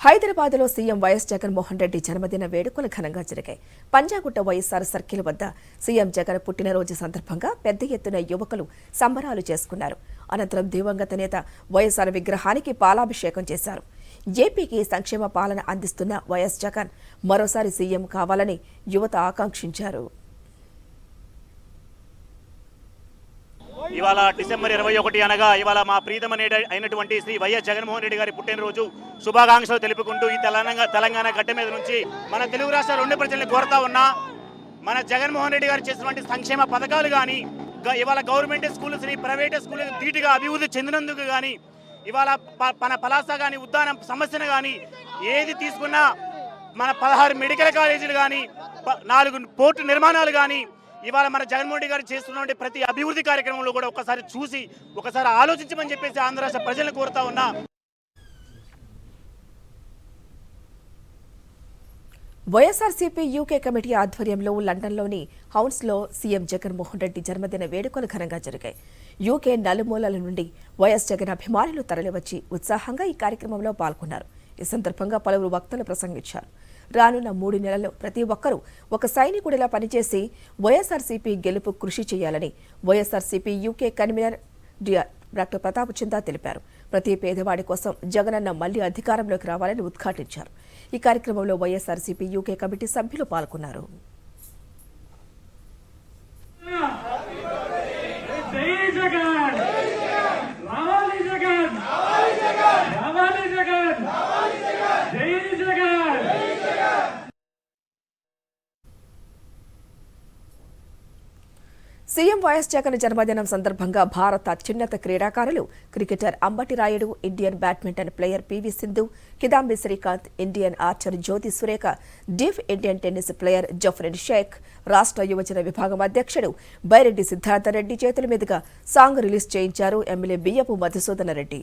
హైదరాబాద్లో CM YS Jaganmohan Reddy జన్మదిన వేడుకలు ఘనంగా జరిగాయి. పంజాగుట్ట వైఎస్ఆర్ సర్కిల్ వద్ద సీఎం జగన్ పుట్టినరోజు సందర్భంగా పెద్ద ఎత్తున యువకులు సంబరాలు చేసుకున్నారు. అనంతరం దివంగత నేత వైఎస్ఆర్ విగ్రహానికి పాలాభిషేకం చేశారు. ఏపీకి సంక్షేమ పాలన అందిస్తున్న వైఎస్ జగన్ మరోసారి సీఎం కావాలని యువత ఆకాంక్షించారు. ఇవాళ డిసెంబర్ 21 అనగా ఇవాళ మా ప్రీతమ నేత అయినటువంటి శ్రీ వైఎస్ జగన్మోహన్ రెడ్డి గారి పుట్టినరోజు శుభాకాంక్షలు తెలుపుకుంటూ ఈ తెలంగాణ గడ్డ మీద నుంచి మన తెలుగు రాష్ట్రాల రెండు ప్రజల్ని కోరుతా ఉన్నా, మన జగన్మోహన్ రెడ్డి గారు చేసినటువంటి సంక్షేమ పథకాలు కానీ, ఇవాళ గవర్నమెంట్ స్కూల్ శ్రీ ప్రైవేట్ స్కూల్ ధీటుగా అభివృద్ధి చెందినందుకు కానీ, ఇవాళ మన పలాస కానీ ఉద్దానం సమస్యను కానీ ఏది తీసుకున్నా, మన 16 మెడికల్ కాలేజీలు కానీ 4 పోర్టు నిర్మాణాలు కానీ, ఇవాళ మన జగన్మోహన్ రెడ్డి గారు చేస్తున్నటువంటి ప్రతి అభివృద్ధి కార్యక్రమంలో కూడా ఒకసారి ఆలోచించమని చెప్పేసి ఆంధ్ర రాష్ట్ర ప్రజలను కోరుతా ఉన్నా. వైఎస్ఆర్సీపీ యూకే కమిటీ ఆధ్వర్యంలో లండన్లోని హౌస్లో సీఎం జగన్మోహన్ రెడ్డి జన్మదిన వేడుకలు ఘనంగా జరిగాయి. యూకే నలుమూలల నుండి వైఎస్ జగన్ అభిమానులు తరలివచ్చి ఉత్సాహంగా ఈ కార్యక్రమంలో పాల్గొన్నారు. ఈ సందర్భంగా పలువురు వక్తలు ప్రసంగించారు. రానున్న 3 నెలల్లో ప్రతి ఒక్కరూ ఒక సైనికుడిలా పనిచేసి వైఎస్ఆర్సీపీ గెలుపు కృషి చేయాలని YSRCP UK convener doctor Pratap చందా తెలిపారు. ప్రతి పేదవాడి కోసం జగనన్న మళ్లీ అధికారంలోకి రావాలని ఉద్ఘాటించారు. ఈ కార్యక్రమంలో వైఎస్ఆర్సీపీ యూకే కమిటీ సభ్యులు పాల్గొన్నారు. సీఎం వైఎస్ జగన్ జన్మదినం సందర్భంగా భారత అత్యున్నత క్రీడాకారులు cricketer Ambati Rayudu, Indian badminton player PV Sindhu, Kidambi Srikanth, Indian archer Jyothi Surekha, deaf Indian tennis player Jafreen Shaik, రాష్ట్ర యువజన విభాగం అధ్యక్షుడు బైరెడ్డి సిద్ధార్థ రెడ్డి చేతుల మీదుగా సాంగ్ రిలీజ్ చేయించారు ఎమ్మెల్యే బియ్యపు మధుసూదన రెడ్డి.